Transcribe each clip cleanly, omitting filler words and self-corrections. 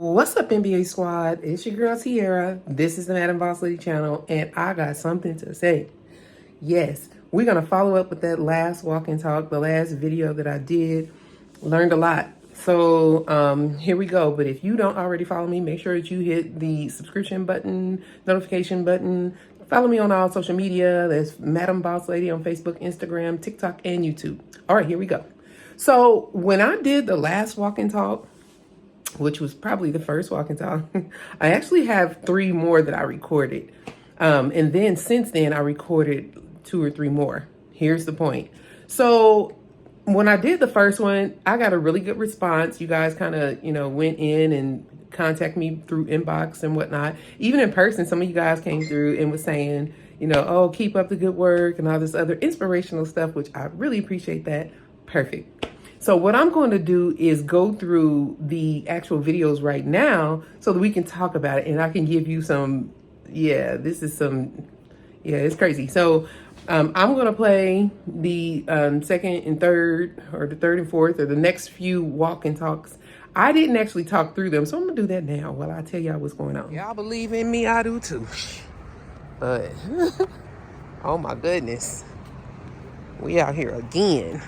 What's up, NBA squad? It's your girl Tiara. This is the Madam Boss Lady channel, and I got something to say. Yes, we're gonna follow up with that last walk and talk, the last video that I did. Learned a lot. So here we go. But if you don't already follow me, make sure that you hit the subscription button, notification button. Follow me on all social media. That's Madam Boss Lady on Facebook, Instagram, TikTok, and YouTube. All right, here we go. So when I did the last walk and talk, which was probably the first walk and talk, I actually have 3 more that I recorded. And then since then, I recorded 2 or 3 more. Here's the point. So when I did the first one, I got a really good response. You guys kind of, went in and contacted me through inbox and whatnot. Even in person, some of you guys came through and was saying, oh, keep up the good work and all this other inspirational stuff, which I really appreciate that. Perfect. So what I'm going to do is go through the actual videos right now so that we can talk about it and I can give you some, it's crazy. So I'm going to play the second and third, or the third and fourth, or the next few walk and talks. I didn't actually talk through them, so I'm going to do that now while I tell y'all what's going on. Y'all believe in me, I do too. But, oh my goodness. We out here again.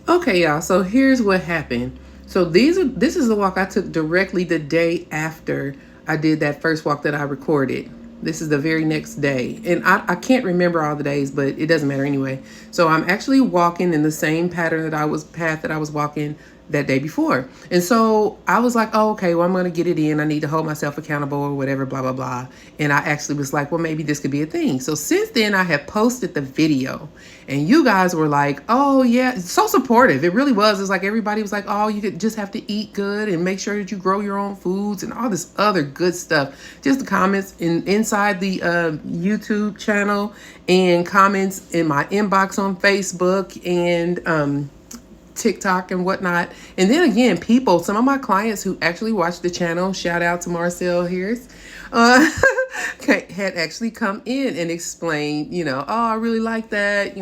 Okay, y'all, so here's what happened. So this is the walk I took directly the day after I did that first walk that I recorded. This is the very next day. And I can't remember all the days, but it doesn't matter anyway. So I'm actually walking in the same path that I was walking that day before. And so I was like, oh, okay, well, I'm going to get it in. I need to hold myself accountable or whatever, blah, blah, blah. And I actually was like, well, maybe this could be a thing. So since then I have posted the video and you guys were like, oh yeah, so supportive. It really was. It's like everybody was like, oh, you could just have to eat good and make sure that you grow your own foods and all this other good stuff. Just the comments inside the YouTube channel and comments in my inbox on Facebook and TikTok and whatnot. And then again, some of my clients who actually watch the channel, shout out to Marcel Harris, had actually come in and explained, oh, I really like that.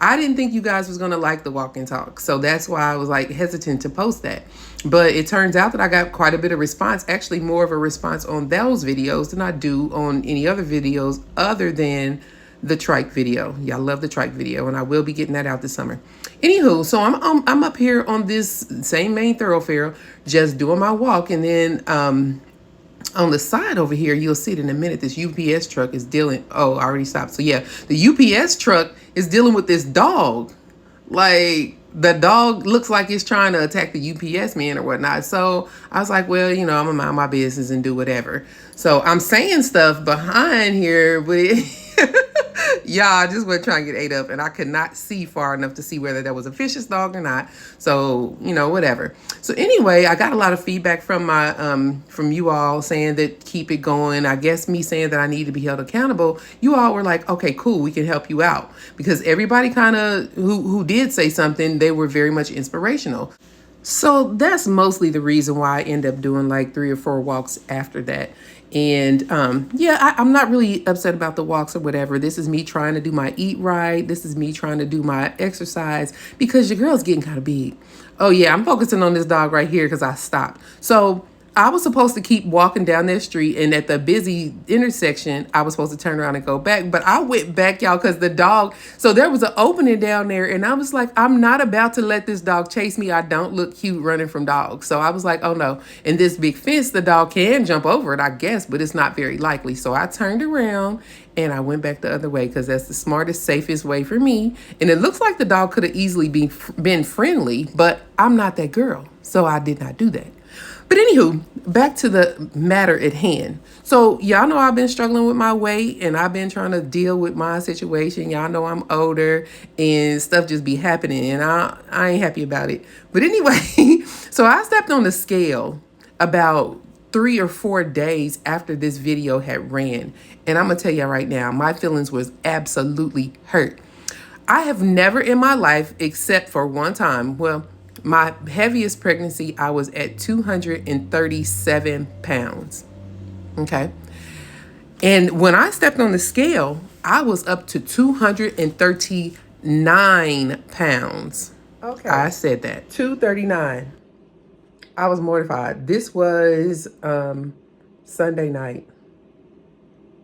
I didn't think you guys was going to like the walk and talk. So that's why I was like hesitant to post that. But it turns out that I got quite a bit of response, actually more of a response on those videos than I do on any other videos other than the trike video. Y'all love the trike video, and I will be getting that out this summer. Anywho, so I'm up here on this same main thoroughfare, just doing my walk, and then on the side over here, you'll see it in a minute. This UPS truck is dealing. Oh, I already stopped. So yeah, the UPS truck is dealing with this dog. Like, the dog looks like it's trying to attack the UPS man or whatnot. So I was like, well, I'm gonna mind my business and do whatever. So I'm saying stuff behind here, but I just wasn't trying to get ate up, and I could not see far enough to see whether that was a vicious dog or not. So, whatever. So anyway, I got a lot of feedback from my from you all saying that keep it going. I guess me saying that I need to be held accountable. You all were like, okay, cool, we can help you out, because everybody kind of who did say something, they were very much inspirational. So that's mostly the reason why I end up doing like 3 or 4 walks after that. And I'm not really upset about the walks or whatever. This is me trying to do my eat right. This is me trying to do my exercise, because your girl's getting kind of big. Oh yeah, I'm focusing on this dog right here because I stopped. So I was supposed to keep walking down that street, and at the busy intersection, I was supposed to turn around and go back. But I went back, y'all, because the dog, so there was an opening down there, and I was like, I'm not about to let this dog chase me. I don't look cute running from dogs. So I was like, oh no. And this big fence, the dog can jump over it, I guess, but it's not very likely. So I turned around and I went back the other way, because that's the smartest, safest way for me. And it looks like the dog could have easily been friendly, but I'm not that girl. So I did not do that. But anywho, back to the matter at hand. So y'all know I've been struggling with my weight, and I've been trying to deal with my situation. Y'all know I'm older and stuff just be happening, and I ain't happy about it. But anyway, so I stepped on the scale about 3 or 4 days after this video had ran. And I'm going to tell you right now, my feelings was absolutely hurt. I have never in my life, except for one time, well, my heaviest pregnancy, I was at 237 pounds. Okay. And when I stepped on the scale, I was up to 239 pounds. Okay. I said that. 239. I was mortified. This was Sunday night.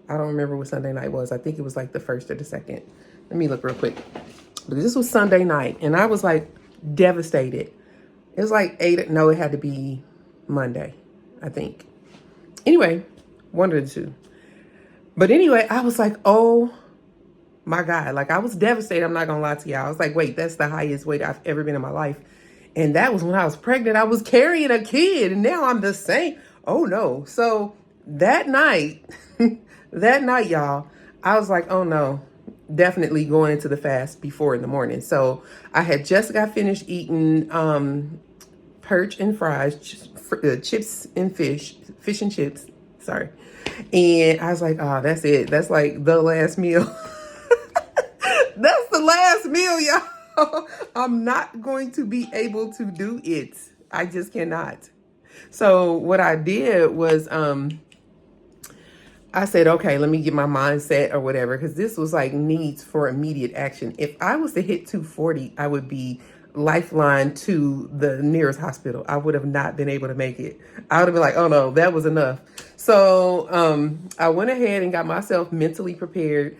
I don't remember what Sunday night was. I think it was like the first or the second. Let me look real quick. But this was Sunday night, and I was like devastated. It was like 8. No, it had to be Monday, I think. Anyway, one of the two. But anyway, I was like, oh my God. Like, I was devastated. I'm not going to lie to y'all. I was like, wait, that's the highest weight I've ever been in my life. And that was when I was pregnant. I was carrying a kid, and now I'm the same. Oh no. So that night, y'all, I was like, oh no, definitely going into the fast before in the morning. So I had just got finished eating perch and fries, chips and fish and chips. Sorry. And I was like, oh, that's it. That's like the last meal. That's the last meal, y'all. I'm not going to be able to do it. I just cannot. So what I did was I said, okay, let me get my mindset or whatever, because this was like needs for immediate action. If I was to hit 240, I would be lifeline to the nearest hospital. I would have not been able to make it. I would have been like, oh no, that was enough. So I went ahead and got myself mentally prepared,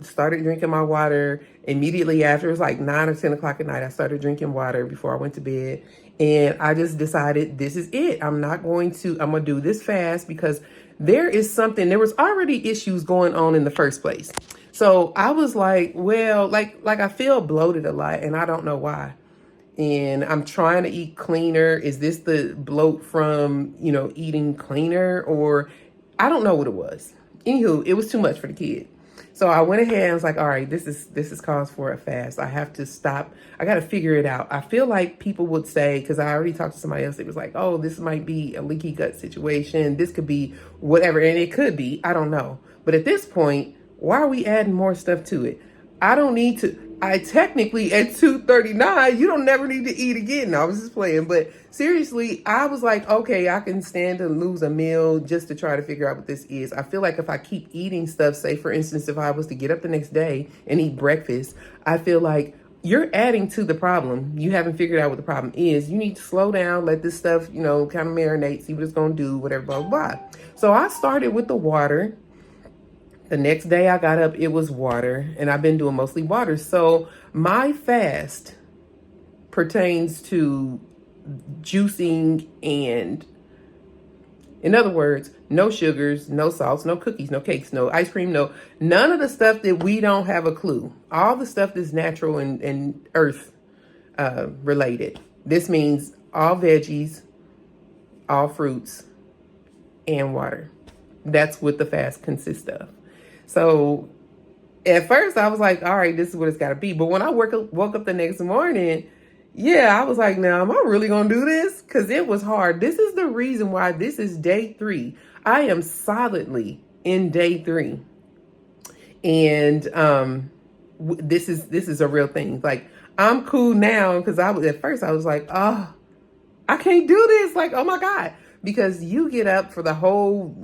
started drinking my water immediately after. It was like 9 or 10 o'clock at night. I started drinking water before I went to bed. And I just decided this is it. I'm going to do this fast because there was already issues going on in the first place. So I was like, well, like I feel bloated a lot and I don't know why. And I'm trying to eat cleaner. Is this the bloat from, eating cleaner, or I don't know what it was. Anywho, it was too much for the kid. So I went ahead and was like, all right, this is cause for a fast. I have to stop. I got to figure it out. I feel like people would say, because I already talked to somebody else, it was like, oh, this might be a leaky gut situation. This could be whatever. And it could be, I don't know. But at this point, why are we adding more stuff to it? I don't need to. I technically at 239, you don't never need to eat again. No, I was just playing. But seriously, I was like, okay, I can stand to lose a meal just to try to figure out what this is. I feel like if I keep eating stuff, say for instance, if I was to get up the next day and eat breakfast, I feel like you're adding to the problem. You haven't figured out what the problem is. You need to slow down, let this stuff, kind of marinate, see what it's going to do, whatever, blah, blah, blah. So I started with the water. The next day I got up, it was water, and I've been doing mostly water. So my fast pertains to juicing and, in other words, no sugars, no salts, no cookies, no cakes, no ice cream, none of the stuff that we don't have a clue. All the stuff that's natural and earth related. This means all veggies, all fruits, and water. That's what the fast consists of. So at first I was like, all right, this is what it's got to be. But when I woke up the next morning, I was like, now, am I really going to do this? Because it was hard. This is the reason why this is day 3. I am solidly in day 3. And this is a real thing. Like, I'm cool now because at first I was like, oh, I can't do this. Like, oh my God. Because you get up for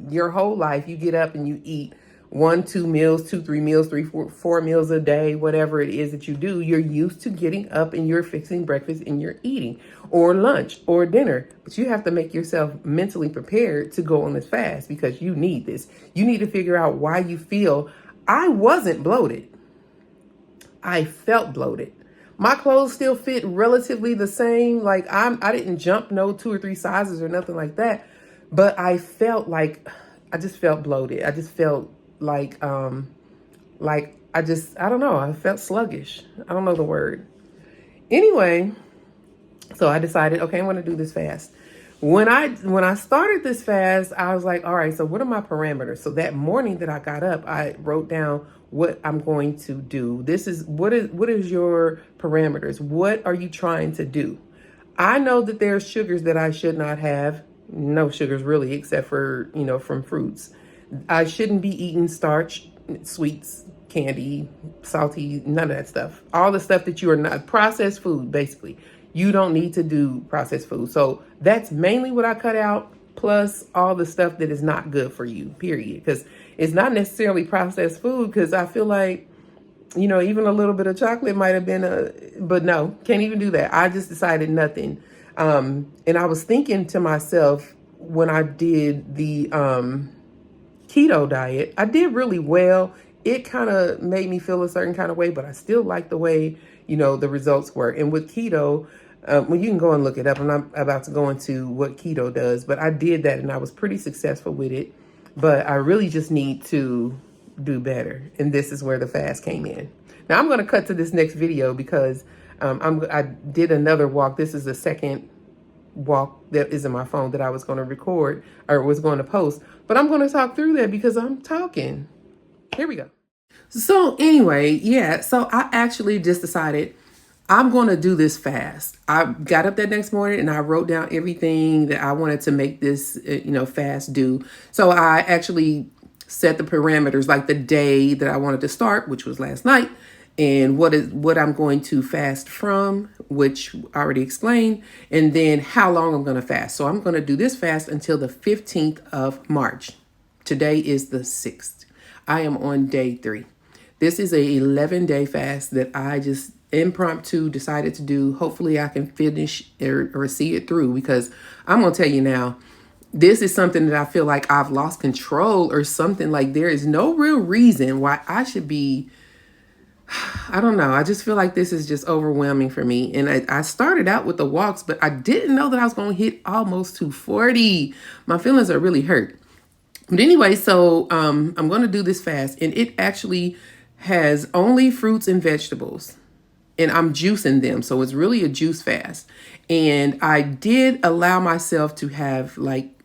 your whole life, you get up and you eat 1, 2 meals, 2, 3 meals, 3, 4 meals a day, whatever it is that you do. You're used to getting up and you're fixing breakfast and you're eating, or lunch or dinner. But you have to make yourself mentally prepared to go on this fast because you need this. You need to figure out why you feel. I wasn't bloated. I felt bloated. My clothes still fit relatively the same. Like I didn't jump no 2 or 3 sizes or nothing like that. But I felt like I just felt bloated. I just felt like I don't know. I felt sluggish. I don't know the word. Anyway, so I decided, okay, I'm going to do this fast. When I started this fast, I was like, all right, so what are my parameters? So that morning that I got up, I wrote down what I'm going to do. What is your parameters? What are you trying to do? I know that there's sugars that I should not have. No sugars really, except for, from fruits. I shouldn't be eating starch, sweets, candy, salty, none of that stuff. All the stuff that you are not, processed food, basically. You don't need to do processed food. So that's mainly what I cut out, plus all the stuff that is not good for you, period. Because it's not necessarily processed food, because I feel like, even a little bit of chocolate might have been but no, can't even do that. I just decided nothing. And I was thinking to myself when I did the keto diet, I did really well. It kind of made me feel a certain kind of way, but I still like the way, the results were. And with keto, well, you can go and look it up. I'm not about to go into what keto does, but I did that and I was pretty successful with it. But I really just need to do better. And this is where the fast came in. Now I'm going to cut to this next video because I did another walk. This is the second walk that is in my phone that I was going to record or was going to post, but I'm going to talk through that because I'm talking. Here we go. So anyway, yeah, so I actually just decided I'm going to do this fast. I got up that next morning and I wrote down everything that I wanted to make this, fast do. So I actually set the parameters, like the day that I wanted to start, which was last night, and what I'm going to fast from, which I already explained, and then how long I'm going to fast. So I'm going to do this fast until the 15th of March. Today is the 6th. I am on day 3. This is a 11-day fast that I just impromptu decided to do. Hopefully I can finish or see it through, because I'm going to tell you now, this is something that I feel like I've lost control or something. Like there is no real reason why I should be, I don't know. I just feel like this is just overwhelming for me. And I started out with the walks, but I didn't know that I was going to hit almost 240. My feelings are really hurt. But anyway, so I'm going to do this fast, and it actually has only fruits and vegetables, and I'm juicing them. So it's really a juice fast. And I did allow myself to have like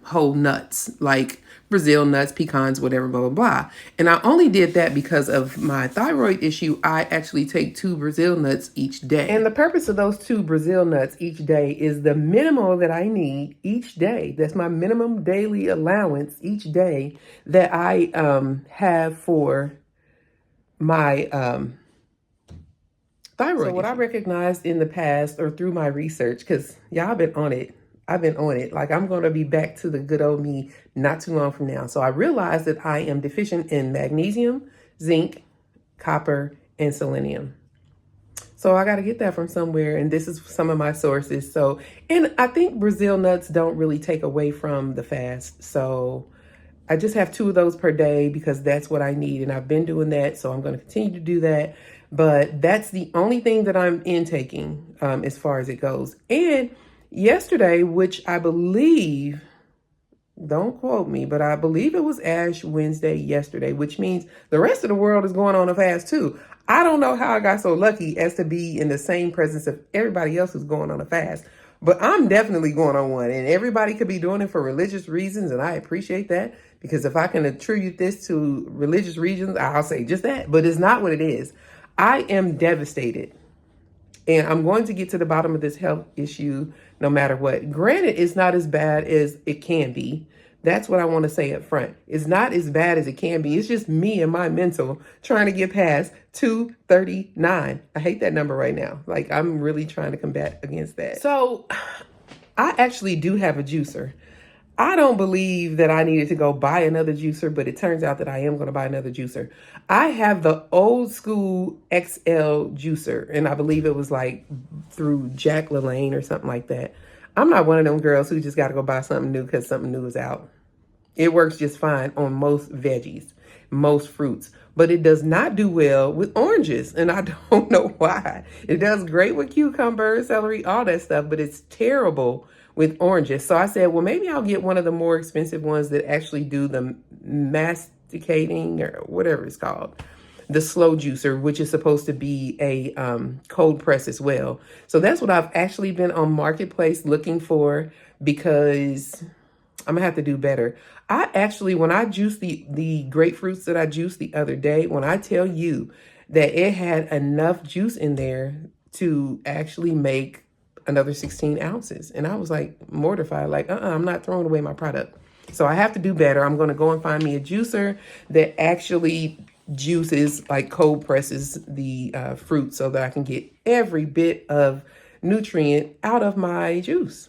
whole nuts, like Brazil nuts, pecans, whatever, blah, blah, blah. And I only did that because of my thyroid issue. I actually take 2 Brazil nuts each day. And the purpose of those 2 Brazil nuts each day is the minimum that I need each day. That's my minimum daily allowance each day that I have for my thyroid. So what I recognized in the past or through my research, because y'all been on it, I've been on it. Like I'm going to be back to the good old me not too long from now. So I realized that I am deficient in magnesium, zinc, copper, and selenium. So I got to get that from somewhere. And this is some of my sources. So, and I think Brazil nuts don't really take away from the fast. So I just have 2 of those per day because that's what I need. And I've been doing that. So I'm going to continue to do that. But that's the only thing that I'm intaking as far as it goes. And yesterday, which I believe, don't quote me, but I believe it was Ash Wednesday yesterday, which means the rest of the world is going on a fast too. I don't know how I got so lucky as to be in the same presence of everybody else who's going on a fast, but I'm definitely going on one, and everybody could be doing it for religious reasons, and I appreciate that, because if I can attribute this to religious reasons, I'll say just that, but it's not what it is. I am devastated. And I'm going to get to the bottom of this health issue no matter what. Granted, it's not as bad as it can be. That's what I want to say up front. It's not as bad as it can be. It's just me and my mental trying to get past 239. I hate that number right now. Like I'm really trying to combat against that. So I actually do have a juicer. I don't believe that I needed to go buy another juicer, but it turns out that I am going to buy another juicer. I have the old school XL juicer, and I believe it was like through Jack LaLanne or something like that. I'm not one of them girls who just got to go buy something new because something new is out. It works just fine on most veggies, most fruits, but it does not do well with oranges, and I don't know why. It does great with cucumbers, celery, all that stuff, but it's terrible with oranges. So I said, well, maybe I'll get one of the more expensive ones that actually do the masticating or whatever it's called, the slow juicer, which is supposed to be a cold press as well. So that's what I've actually been on Marketplace looking for, because I'm gonna have to do better. I actually, when I juiced the grapefruits that I juiced the other day, when I tell you that it had enough juice in there to actually make another 16 ounces. And I was like mortified, like, I'm not throwing away my product. So I have to do better. I'm going to go and find me a juicer that actually juices, like cold presses the fruit, so that I can get every bit of nutrient out of my juice.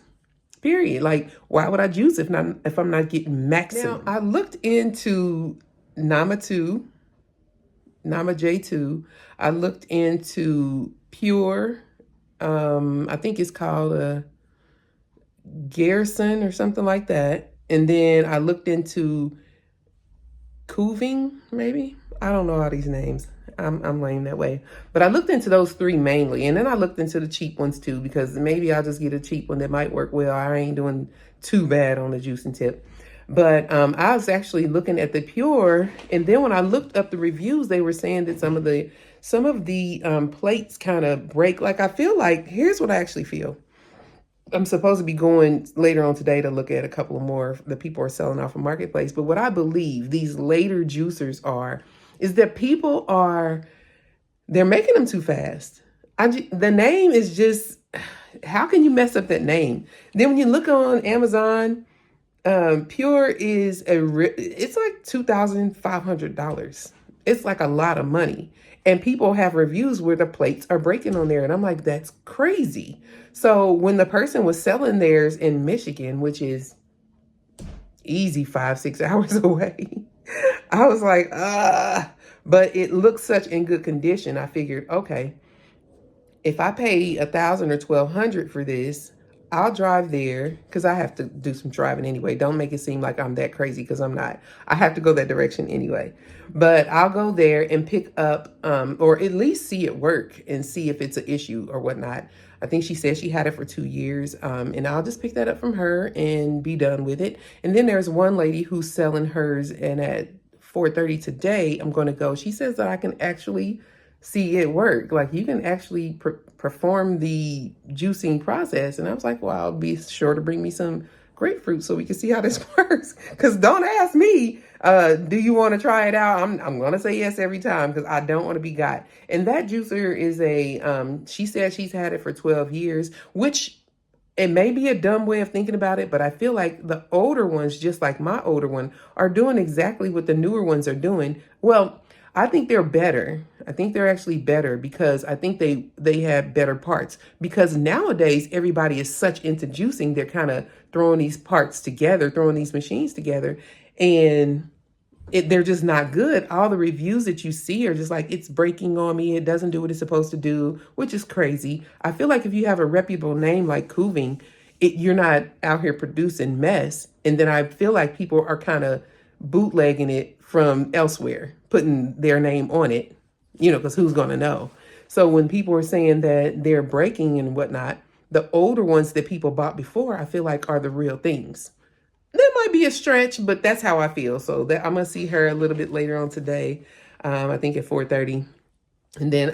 Period. Like, why would I juice if I'm not getting maximum? Now, I looked into Nama J2. I looked into Pure I think it's called a Garrison or something like that. And then I looked into Cuving, maybe. I don't know all these names. I'm lame that way. But I looked into those three mainly. And then I looked into the cheap ones too, because maybe I'll just get a cheap one that might work well. I ain't doing too bad on the juicing tip. But I was actually looking at the Pure, and then when I looked up the reviews, they were saying that some of the plates kind of break. Like, I feel like, here's what I actually feel. I'm supposed to be going later on today to look at a couple of more that people are selling off of Marketplace. But what I believe these later juicers is that they're making them too fast. The name is just, how can you mess up that name? Then when you look on Amazon, Pure is it's like $2,500. It's like a lot of money. And people have reviews where the plates are breaking on there. And I'm like, that's crazy. So when the person was selling theirs in Michigan, which is easy 5-6 hours away, I was like, but it looks such in good condition. I figured, okay, if I pay $1,000 or $1,200 for this, I'll drive there, because I have to do some driving anyway. Don't make it seem like I'm that crazy, because I'm not. I have to go that direction anyway. But I'll go there and pick up, or at least see it work and see if it's an issue or whatnot. I think she said she had it for 2 years, and I'll just pick that up from her and be done with it. And then there's one lady who's selling hers, and at 4:30 today, I'm going to go. She says that I can actually see it work. Like, you can actually perform the juicing process. And I was like, well, I'll be sure to bring me some grapefruit so we can see how this works. Because don't ask me, do you want to try it out? I'm going to say yes every time, because I don't want to be got. And that juicer is she said she's had it for 12 years, which it may be a dumb way of thinking about it, but I feel like the older ones, just like my older one, are doing exactly what the newer ones are doing. Well, I think they're better. I think they're actually better, because I think they have better parts. Because nowadays, everybody is such into juicing, they're kind of throwing these parts together, throwing these machines together, and they're just not good. All the reviews that you see are just like, it's breaking on me. It doesn't do what it's supposed to do, which is crazy. I feel like if you have a reputable name like Cuving, you're not out here producing mess. And then I feel like people are kind of bootlegging it from elsewhere, putting their name on it, because who's going to know? So when people are saying that they're breaking and whatnot, the older ones that people bought before, I feel like are the real things. That might be a stretch, but that's how I feel. So that I'm going to see her a little bit later on today. I think at 4:30. And then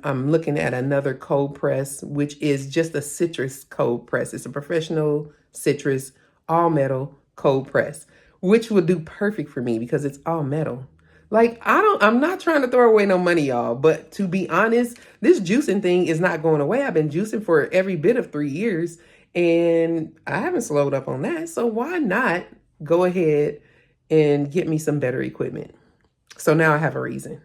I'm looking at another cold press, which is just a citrus cold press. It's a professional citrus, all metal cold press, which would do perfect for me because it's all metal. Like, I'm not trying to throw away no money, y'all. But to be honest, this juicing thing is not going away. I've been juicing for every bit of 3 years, and I haven't slowed up on that. So why not go ahead and get me some better equipment? So now I have a reason.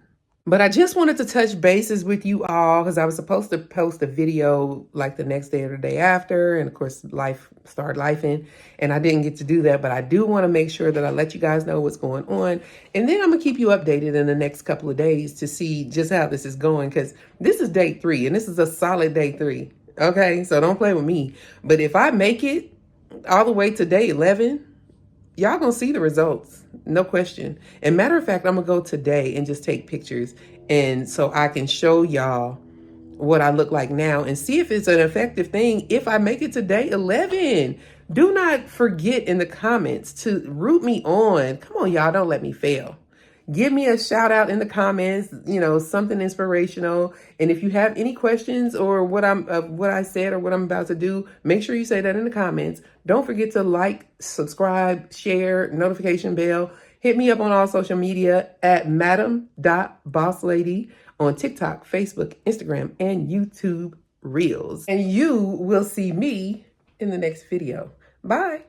But I just wanted to touch bases with you all, because I was supposed to post a video like the next day or the day after. And of course, life started lifing, and I didn't get to do that. But I do want to make sure that I let you guys know what's going on. And then I'm going to keep you updated in the next couple of days to see just how this is going, because this is day 3, and this is a solid day 3. Okay, so don't play with me. But if I make it all the way to day 11, y'all gonna see the results, no question. And matter of fact, I'm gonna go today and just take pictures, and so I can show y'all what I look like now and see if it's an effective thing if I make it to day 11. Do not forget in the comments to root me on. Come on, y'all, don't let me fail. Give me a shout out in the comments, something inspirational. And if you have any questions or what I said or what I'm about to do, make sure you say that in the comments. Don't forget to like, subscribe, share, notification bell. Hit me up on all social media at madam.bosslady on TikTok, Facebook, Instagram, and YouTube Reels. And you will see me in the next video. Bye.